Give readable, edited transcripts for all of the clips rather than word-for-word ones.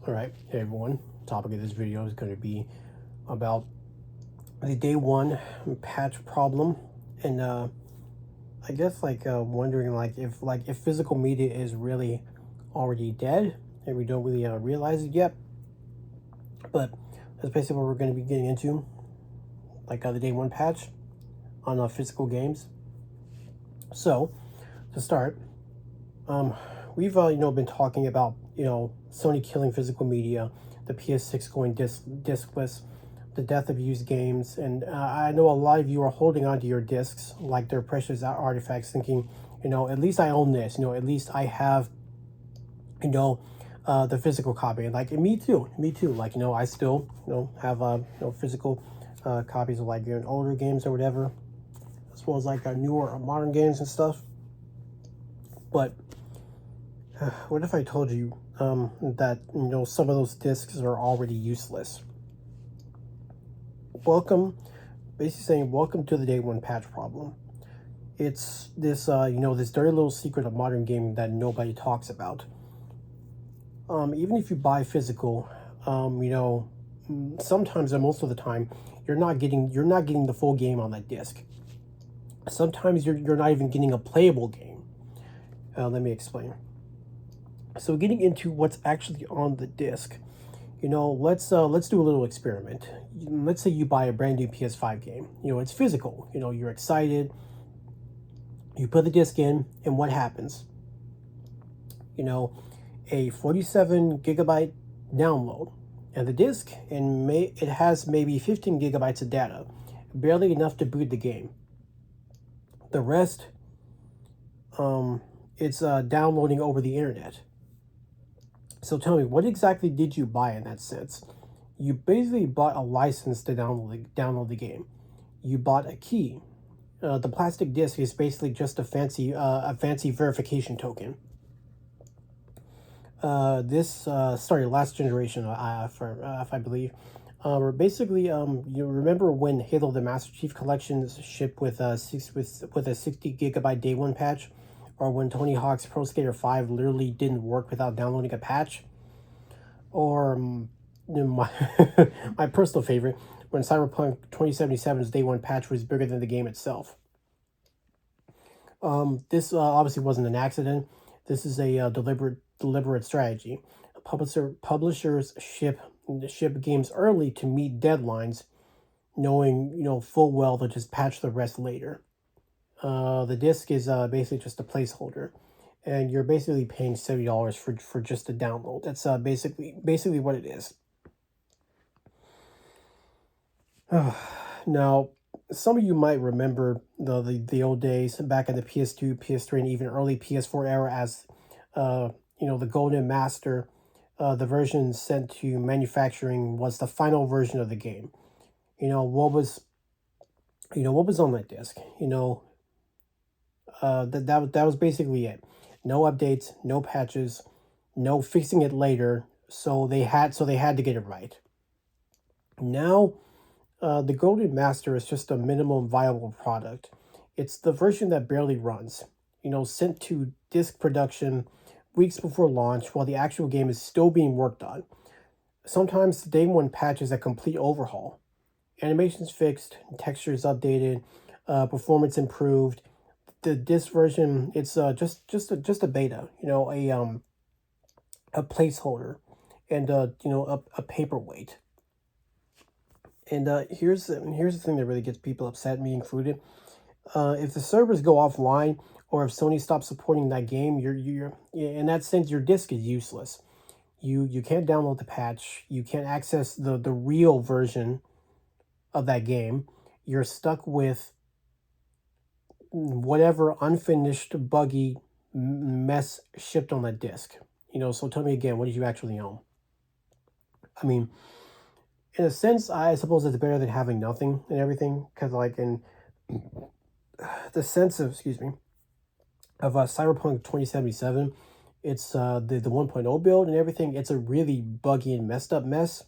All right, hey everyone. Topic of this video is going to be about the day one patch problem, and I guess wondering if physical media is really already dead and we don't really realize it yet. But that's basically what we're going to be getting into, the day one patch on physical games. So to start, um, we've been talking about Sony killing physical media, the PS6 going diskless, the death of used games, and I know a lot of you are holding on to your discs like they're precious artifacts, thinking, at least I own this, at least I have, the physical copy. Like me too, Like I still have physical copies of older games or whatever, as well as newer modern games and stuff. But what if I told you that some of those discs are already useless? Basically saying welcome to the day one patch problem. It's this this dirty little secret of modern gaming that nobody talks about. Even if you buy physical, sometimes and most of the time you're not getting the full game on that disc. Sometimes you're not even getting a playable game. Let me explain. So getting into what's actually on the disc, let's do a little experiment. Let's say you buy a brand new PS5 game. It's physical. You're excited. You put the disc in, and what happens? A 47 gigabyte download, and the disc, and it has maybe 15 gigabytes of data, barely enough to boot the game. The rest, it's downloading over the internet. So tell me, what exactly did you buy in that sense? You basically bought a license to download the game. You bought a key. The plastic disc is basically just a fancy verification token. This started last generation, if I believe. Basically, you remember when Halo the Master Chief Collections shipped with a 60 gigabyte day one patch, or when Tony Hawk's Pro Skater 5 literally didn't work without downloading a patch, or my my personal favorite, when Cyberpunk 2077's day one patch was bigger than the game itself. This obviously wasn't an accident. This is a deliberate strategy. Publishers ship games early to meet deadlines, knowing full well they'll just patch the rest later. The disc is basically just a placeholder, and you're basically paying $70 for just a download. That's basically what it is. Now, some of you might remember the old days back in the PS2, PS3, and even early PS4 era as the Golden Master. The version sent to manufacturing was the final version of the game. What was on that disc. That was basically it. No updates, no patches, no fixing it later. So they had to get it right. Now, the Golden Master is just a minimum viable product. It's the version that barely runs. Sent to disc production weeks before launch while the actual game is still being worked on. Sometimes the day one patch is a complete overhaul. Animations fixed, textures updated, performance improved. The disc version, it's just a beta. A placeholder, and a paperweight. And here's the thing that really gets people upset, me included. If the servers go offline, or if Sony stops supporting that game, you're in that sense your disc is useless. You can't download the patch. You can't access the real version of that game. You're stuck with whatever unfinished, buggy mess shipped on that disc. So tell me again, what did you actually own? I mean, in a sense, I suppose it's better than having nothing and everything, because in the sense of Cyberpunk 2077, it's the 1.0 build and everything. It's a really buggy and messed up mess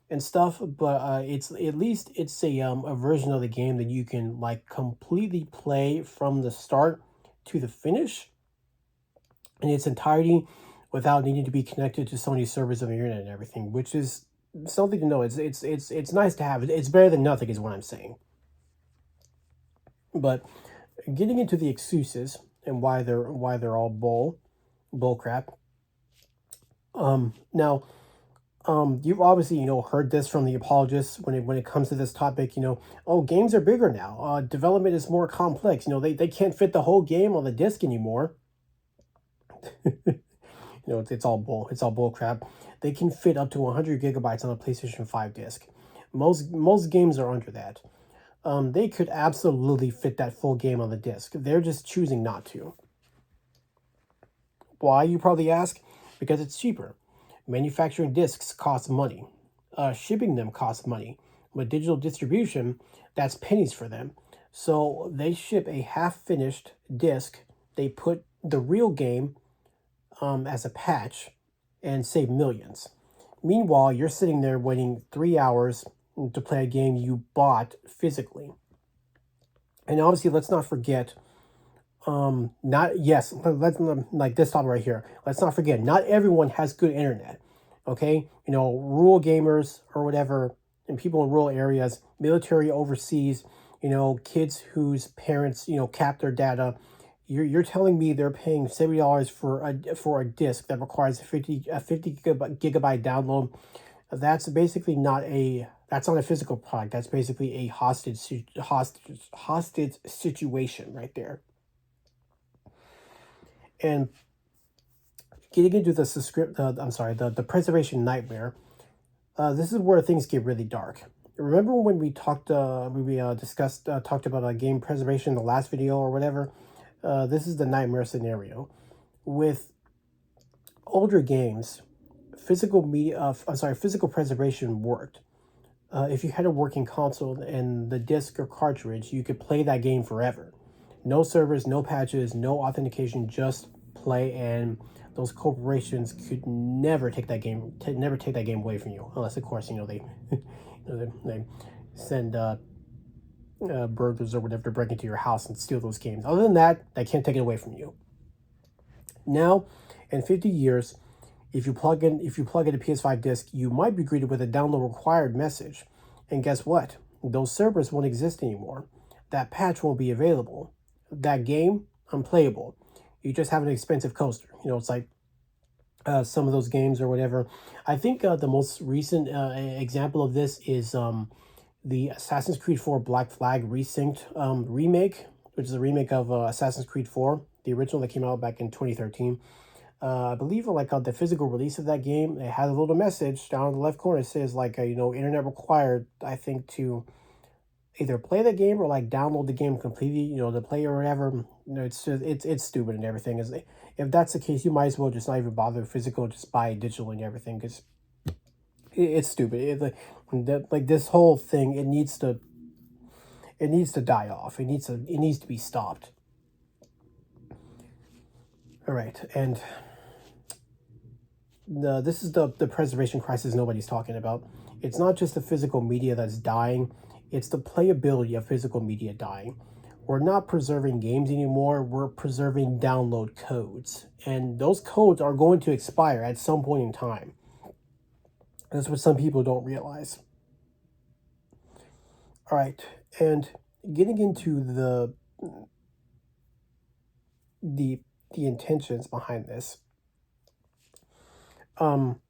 and stuff, but it's at least it's a version of the game that you can completely play from the start to the finish in its entirety without needing to be connected to so many servers on the internet and everything, which is something to know. It's nice to have. It's better than nothing, is what I'm saying. But getting into the excuses and why they're all bull crap. Now, you've obviously heard this from the apologists when it comes to this topic. Oh, games are bigger now. Development is more complex. They can't fit the whole game on the disc anymore. It's all bull crap. They can fit up to 100 gigabytes on a PlayStation 5 disc. Most games are under that. They could absolutely fit that full game on the disc. They're just choosing not to. Why, you probably ask? Because it's cheaper. Manufacturing discs costs money. Shipping them costs money. But digital distribution, that's pennies for them. So they ship a half-finished disc. They put the real game as a patch and save millions. Meanwhile, you're sitting there waiting 3 hours to play a game you bought physically. And obviously, let's not forget, not yes, let's like this topic right here. Let's not forget, not everyone has good internet. Okay, rural gamers or whatever, and people in rural areas, military overseas, kids whose parents cap their data. You're telling me they're paying $70 for a disc that requires a 50 gigabyte download. That's basically that's not a physical product. That's basically a hostage situation right there. And getting into the preservation nightmare. This is where things get really dark. Remember when we talked, talked about game preservation in the last video or whatever? This is the nightmare scenario. With older games, physical preservation worked. If you had a working console and the disc or cartridge, you could play that game forever. No servers, no patches, no authentication, just play, and those corporations could never take that game away from you, unless of course they they send burglars or whatever to break into your house and steal those games. Other than that, they can't take it away from you. Now, in 50 years, if you plug in a PS5 disc, you might be greeted with a download required message. And guess what? Those servers won't exist anymore. That patch won't be available. That game, unplayable. You just have an expensive coaster. It's like some of those games or whatever. I think the most recent example of this is the Assassin's Creed 4 Black Flag Resynced remake, which is a remake of Assassin's Creed 4, the original that came out back in 2013. I believe the physical release of that game, it had a little message down in the left corner. It says internet required, I think, to either play the game or download the game completely, to play or whatever. It's just, it's stupid and everything. If that's the case, you might as well just not even bother with physical, just buy it digital and everything, because it's stupid. This whole thing, it needs to die off. It needs to be stopped. All right, and this is the preservation crisis nobody's talking about. It's not just the physical media that's dying, it's the playability of physical media dying. We're not preserving games anymore, we're preserving download codes. And those codes are going to expire at some point in time. That's what some people don't realize. All right, and getting into the intentions behind this. For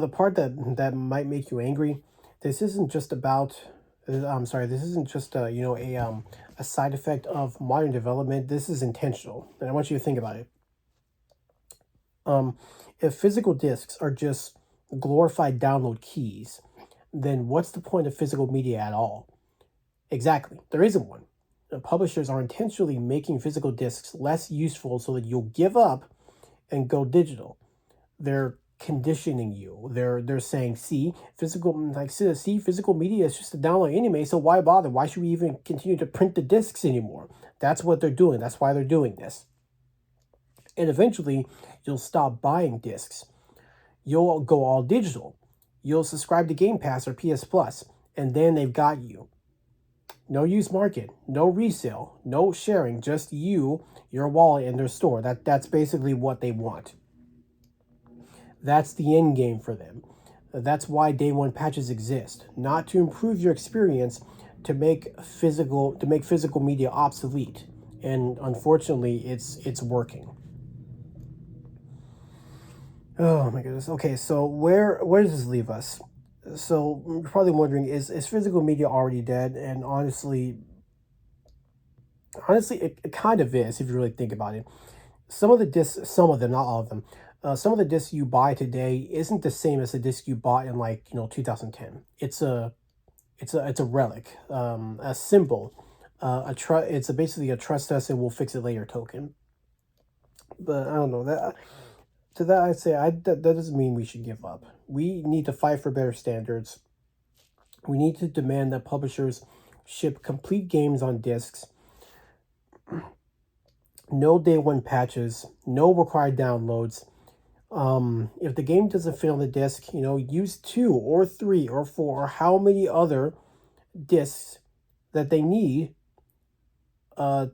the part that might make you angry, this isn't just about. This isn't just a side effect of modern development. This is intentional, and I want you to think about it. If physical discs are just glorified download keys, then what's the point of physical media at all? Exactly, there isn't one. The publishers are intentionally making physical discs less useful so that you'll give up and go digital. They're conditioning you. They're saying, see, physical media is just a download anyway, so why bother? Why should we even continue to print the discs anymore? That's what they're doing. That's why they're doing this. And eventually, you'll stop buying discs. You'll go all digital. You'll subscribe to Game Pass or PS Plus, and then they've got you. No used market, no resale, no sharing, just you, your wallet, and their store. That's basically what they want. That's the end game for them. That's why day one patches exist, not to improve your experience, to make physical media obsolete. And unfortunately, it's working. Oh my goodness. Okay, so where does this leave us? So you're probably wondering, is physical media already dead? And honestly, it kind of is if you really think about it. Some of them, not all of them. Some of the discs you buy today isn't the same as the disc you bought in, like, 2010. It's a relic, a symbol, it's basically a trust us and we'll fix it later token. But I don't know that. To that, I'd say that doesn't mean we should give up. We need to fight for better standards. We need to demand that publishers ship complete games on discs, no day one patches, no required downloads. If the game doesn't fit on the disc, use two or three or four or how many other discs that they need to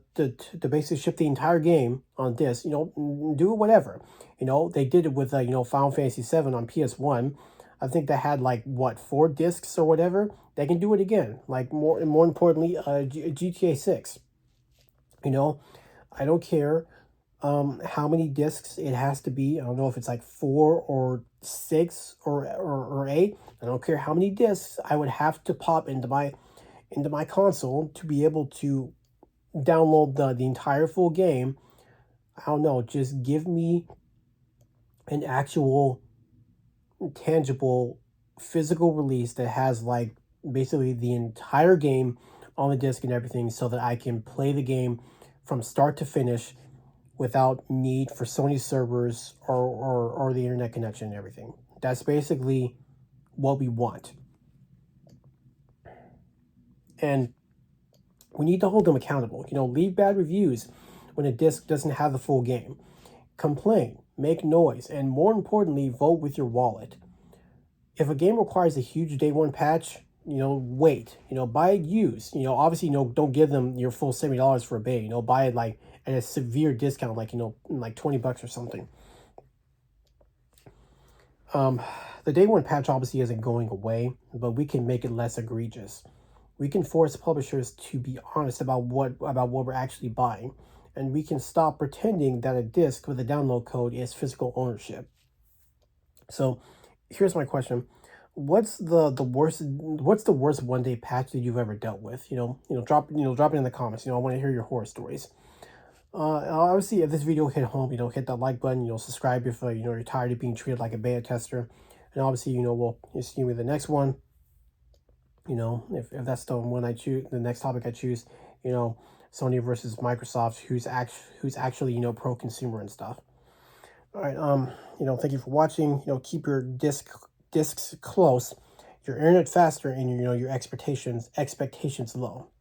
basically ship the entire game on disc. Do whatever. They did it with Final Fantasy VII on PS1. I think they had like what, four discs or whatever. They can do it again. Like more importantly, GTA 6. I don't care how many discs it has to be. I don't know if it's like four or six or eight. I don't care how many discs I would have to pop into my console to be able to download the entire full game. I don't know, just give me an actual tangible physical release that has like basically the entire game on the disc and everything so that I can play the game from start to finish without need for Sony servers or the internet connection and everything. That's basically what we want. And we need to hold them accountable. Leave bad reviews when a disc doesn't have the full game. Complain, make noise, and more importantly, vote with your wallet. If a game requires a huge day one patch, wait. Buy it used. Obviously, don't give them your full $70 for a bay. Buy it like at a severe discount, like like $20 or something. The day one patch obviously isn't going away, but we can make it less egregious. We can force publishers to be honest about what we're actually buying, and we can stop pretending that a disc with a download code is physical ownership. So, here's my question: What's the worst one day patch that you've ever dealt with? Drop it in the comments. I want to hear your horror stories. Obviously, if this video hit home, hit that like button. Subscribe if you're tired of being treated like a beta tester, and obviously, we'll see you in the next one. If that's the one I choose, the next topic I choose, Sony versus Microsoft, who's actually pro consumer and stuff. All right, thank you for watching. Keep your discs close, your internet faster, and your expectations low.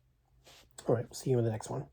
All right, see you in the next one.